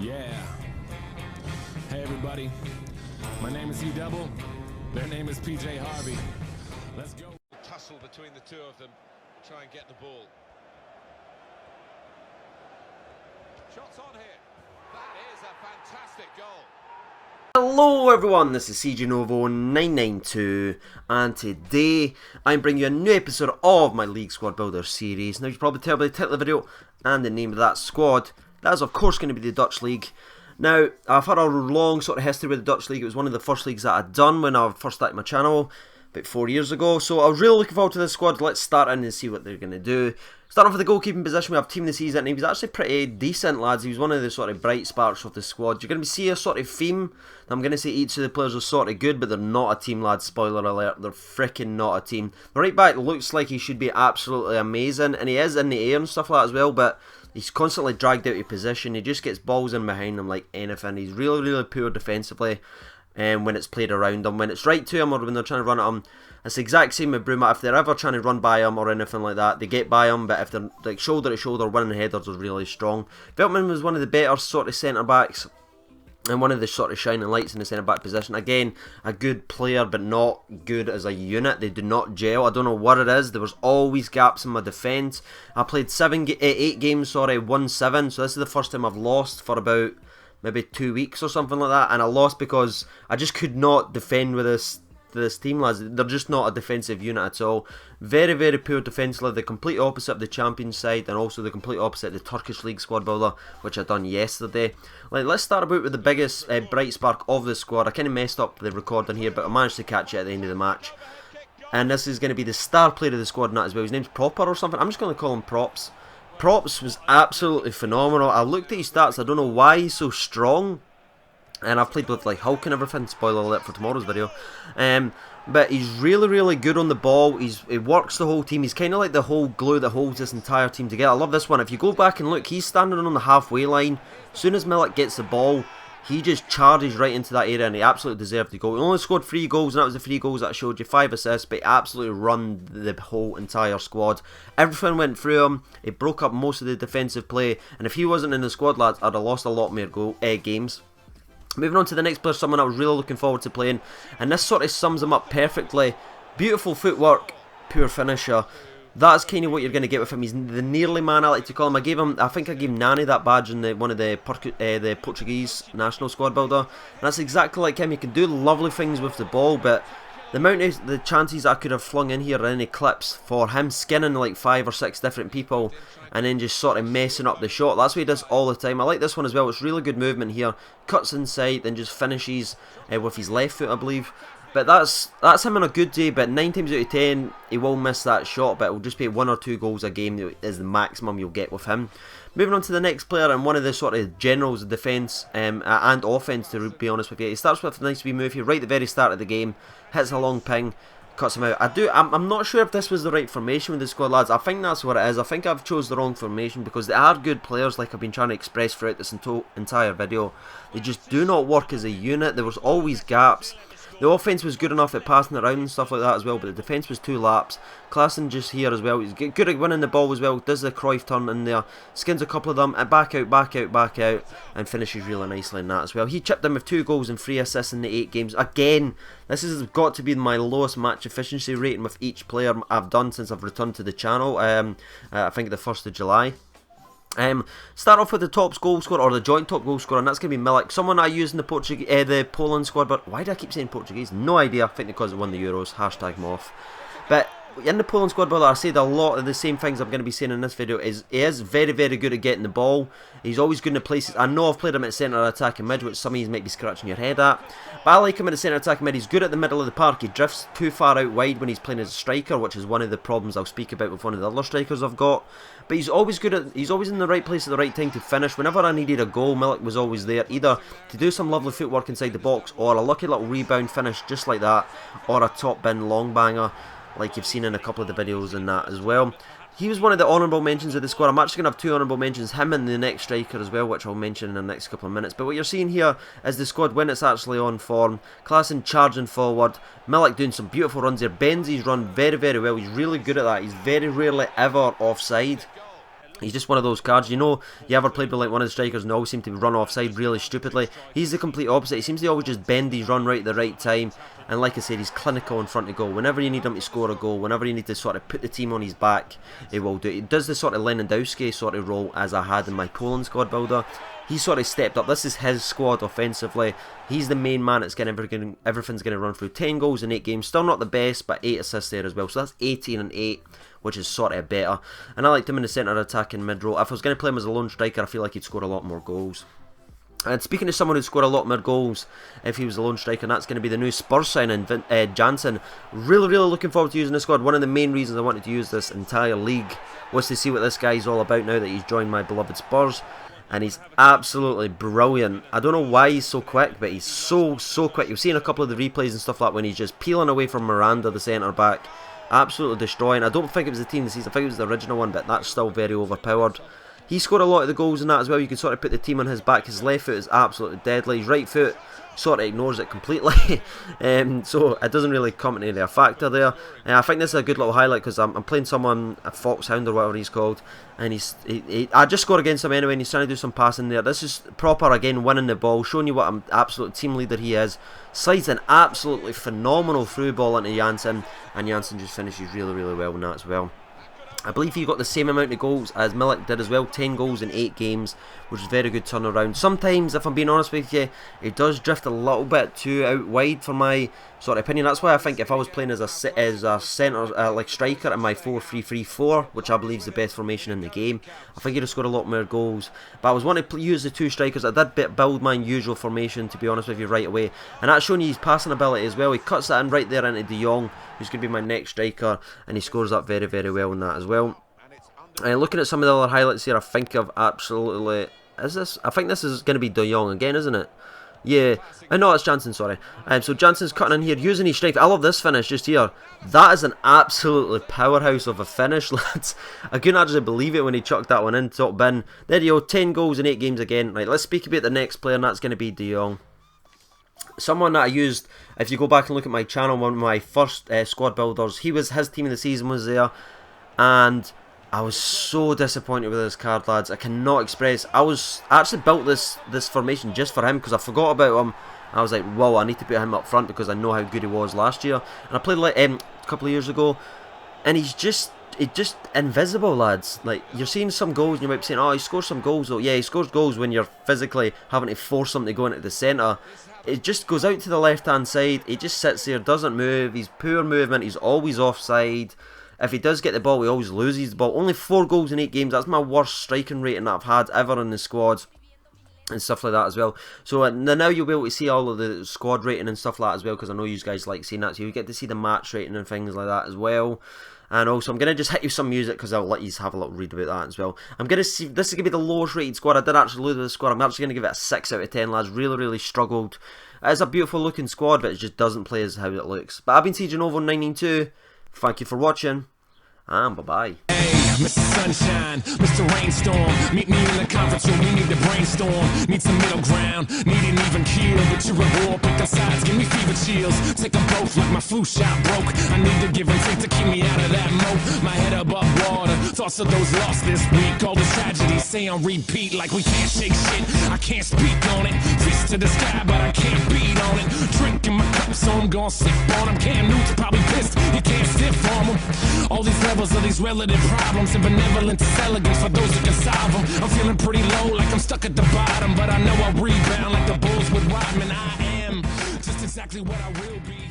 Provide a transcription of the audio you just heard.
Yeah. Hey everybody, my name is E-Double, their name is PJ Harvey. Let's go. Tussle between the two of them, try and get the ball. Shots on here. That is a fantastic goal. Hello everyone, this is CJ Novo 992 and today I'm bringing you a new episode of my League Squad Builder series. Now you can probably tell by the title of the video and the name of that squad, that is of course going to be the Dutch League. Now I've had a long sort of history with the Dutch League. It was one of the first leagues that I'd done when I first started my channel about 4 years ago, so I was really looking forward to this squad. Let's start in and see what they're going to do. Starting off with the goalkeeping position, we have Team of the Season, and he was actually pretty decent, lads. He was one of the sort of bright sparks of the squad. You're going to see a sort of theme. I'm going to say each of the players are sort of good, but they're not a team, lads. Spoiler alert, they're freaking not a team. The right back looks like he should be absolutely amazing, and he is in the air and stuff like that as well, but he's constantly dragged out of position. He just gets balls in behind him like anything. He's really, really poor defensively. When it's played around them, when it's right to him or when they're trying to run at him, it's the exact same with Bruma. If they're ever trying to run by him or anything like that, they get by him, but if they're like shoulder to shoulder, winning headers is really strong. Veltman was one of the better sort of centre backs and one of the sort of shining lights in the centre back position. Again, a good player but not good as a unit. They do not gel. I don't know what it is. There was always gaps in my defence. I played 8 games, won 7, so this is the first time I've lost for about maybe 2 weeks or something like that, and I lost because I just could not defend with this team, lads. They're just not a defensive unit at all. Very, very poor defensively. The complete opposite of the Champions side, and also the complete opposite of the Turkish League squad builder, which I done yesterday. Let's start about with the biggest bright spark of the squad. I kind of messed up the recording here, but I managed to catch it at the end of the match. And this is going to be the star player of the squad, not as well. His name's Proper or something. I'm just going to call him Props. Props was absolutely phenomenal. I looked at his stats. I don't know why he's so strong. And I've played with like Hulk and everything. Spoiler alert for tomorrow's video. But he's really, really good on the ball. He works the whole team. He's kind of like the whole glue that holds this entire team together. I love this one. If you go back and look, he's standing on the halfway line. As soon as Milik gets the ball, he just charges right into that area, and he absolutely deserved the goal. He only scored 3 goals, and that was the 3 goals that I showed you, 5 assists, but he absolutely run the whole entire squad. Everything went through him. He broke up most of the defensive play, and if he wasn't in the squad, lads, I'd have lost a lot more games. Moving on to the next player, someone I was really looking forward to playing, and this sort of sums him up perfectly. Beautiful footwork, poor finisher. That's kind of what you're going to get with him. He's the nearly man, I like to call him. I think I gave Nani that badge in one of the Portuguese national squad builder. And that's exactly like him. He can do lovely things with the ball, but the amount of the chances I could have flung in here in any clips for him skinning like 5 or 6 different people and then just sort of messing up the shot. That's what he does all the time. I like this one as well. It's really good movement here. Cuts inside, then just finishes with his left foot, I believe. But that's him on a good day, but 9 times out of 10 he will miss that shot, but it will just be 1 or 2 goals a game is the maximum you'll get with him. Moving on to the next player, and one of the sort of generals of defence and offence, to be honest with you. He starts with a nice wee move here right at the very start of the game, hits a long ping, cuts him out. I'm not sure if this was the right formation with the squad, lads. I think that's what it is. I think I've chose the wrong formation because they are good players, like I've been trying to express throughout this entire video. They just do not work as a unit. There was always gaps. The offence was good enough at passing it around and stuff like that as well, but the defence was 2 laps. Klaassen just here as well. He's good at winning the ball as well. Does the Cruyff turn in there, skins a couple of them, and back out, and finishes really nicely in that as well. He chipped in with 2 goals and 3 assists in the 8 games. Again, this has got to be my lowest match efficiency rating with each player I've done since I've returned to the channel. I think the 1st of July. Start off with the top goal scorer, or the joint top goal scorer, and that's going to be Milik. Someone I use in the Poland squad, but why do I keep saying Portuguese? No idea. I think because it won the Euros. Hashtag Moff. But in the Poland squad builder, I said a lot of the same things I'm going to be saying in this video. He is very, very good at getting the ball. He's always good in the places. I know I've played him at centre attack and mid, which some of you might be scratching your head at. But I like him at the centre attack and mid. He's good at the middle of the park. He drifts too far out wide when he's playing as a striker, which is one of the problems I'll speak about with one of the other strikers I've got. But he's always in the right place at the right time to finish. Whenever I needed a goal, Milik was always there, either to do some lovely footwork inside the box, or a lucky little rebound finish just like that, or a top bin long banger, like you've seen in a couple of the videos in that as well. He was one of the honourable mentions of the squad. I'm actually going to have 2 honourable mentions, him and the next striker as well, which I'll mention in the next couple of minutes. But what you're seeing here is the squad when it's actually on form. Klaassen charging forward, Milik doing some beautiful runs there. Benzi's run very, very well. He's really good at that. He's very rarely ever offside. He's just one of those cards, you know, you ever played with like one of the strikers and they always seem to run offside really stupidly. He's the complete opposite. He seems to always just bend his run right at the right time. And like I said, he's clinical in front of goal. Whenever you need him to score a goal, whenever you need to sort of put the team on his back, he will do it. He does the sort of Lewandowski sort of role as I had in my Poland squad builder. He sort of stepped up. This is his squad offensively. He's the main man that's getting everything's going to run through. 10 goals in 8 games. Still not the best, but 8 assists there as well. So that's 18 and 8, which is sort of better. And I liked him in the centre attacking mid-row. If I was going to play him as a lone striker, I feel like he'd score a lot more goals. And speaking of someone who'd score a lot more goals if he was a lone striker, and that's going to be the new Spurs signing, Janssen. Really looking forward to using this squad. One of the main reasons I wanted to use this entire league was to see what this guy's all about now that he's joined my beloved Spurs. And he's absolutely brilliant. I don't know why he's so quick, but he's so quick. You've seen a couple of the replays and stuff like that when he's just peeling away from Miranda, the centre back. Absolutely destroying. I don't think it was the team this season. I think it was the original one, but that's still very overpowered. He scored a lot of the goals in that as well. You can sort of put the team on his back. His left foot is absolutely deadly. His right foot sort of ignores it completely. So it doesn't really come into a factor there. I think this is a good little highlight because I'm playing someone, a Foxhound or whatever he's called. And I just scored against him anyway, and he's trying to do some passing there. This is proper, again, winning the ball, showing you what an absolute team leader he is. Slides an absolutely phenomenal through ball into Janssen, and Janssen just finishes really well in that as well. I believe he got the same amount of goals as Milik did as well, 10 goals in 8 games, which is a very good turnaround. Sometimes, if I'm being honest with you, he does drift a little bit too out wide for my sort of opinion. That's why I think if I was playing as a centre, like striker in my 4-3-3-4, which I believe is the best formation in the game, I think he'd have scored a lot more goals. But I was wanting to use the 2 strikers. I did build my usual formation, to be honest with you, right away. And that's showing you his passing ability as well. He cuts that in right there into De Jong, who's going to be my next striker, and he scores that very well in that as well. Looking at some of the other highlights here, I think I've absolutely... I think this is going to be De Jong again, isn't it? Yeah, no, it's Janssen, sorry. So Janssen's cutting in here, using his strike. I love this finish just here. That is an absolutely powerhouse of a finish, lads. I couldn't actually believe it when he chucked that one in top bin. There you go, 10 goals in 8 games again. Right, let's speak about the next player, and that's going to be De Jong. Someone that I used, if you go back and look at my channel, one of my first squad builders, his team of the season was there, and I was so disappointed with this card, lads. I cannot express. I actually built this formation just for him because I forgot about him. I was like, whoa, I need to put him up front because I know how good he was last year. And I played like a couple of years ago, and he's just invisible, lads. Like, you're seeing some goals and you might be saying, oh, he scores some goals though. Yeah, he scores goals when you're physically having to force him to go into the centre. It just goes out to the left hand side. He just sits there, doesn't move. He's poor movement. He's always offside. If he does get the ball, he always loses the ball. Only 4 goals in 8 games. That's my worst striking rating that I've had ever in the squad. And stuff like that as well. So now you'll be able to see all of the squad rating and stuff like that as well, because I know you guys like seeing that. So you get to see the match rating and things like that as well. And also I'm going to just hit you some music because I'll let you have a little read about that as well. I'm going to see, this is going to be the lowest rated squad. I did actually lose the squad. I'm actually going to give it a 6 out of 10, lads. Really struggled. It's a beautiful looking squad, but it just doesn't play as how it looks. But I've been TOTS JANSSEN 992. Thank you for watching, and bye-bye. Mr. Sunshine, Mr. Rainstorm, meet me in the conference room, we need to brainstorm, need some middle ground, need an even keel, but you're a war, pick up sides, give me fever chills, take them both like my flu shot broke, I need to give and take to keep me out of that moat, my head above water, thoughts of those lost this week, all the tragedies say on repeat like we can't shake shit, I can't speak on it, fist to the sky but I can't beat on it, drinking my cup so I'm gonna sip on him, Cam Newton's probably pissed, he can't stiff on him, all these levels of these relative problems, and benevolence is elegance for those who can solve them. I'm feeling pretty low, like I'm stuck at the bottom, but I know I'll rebound like the Bulls with Rodman. I am just exactly what I will be.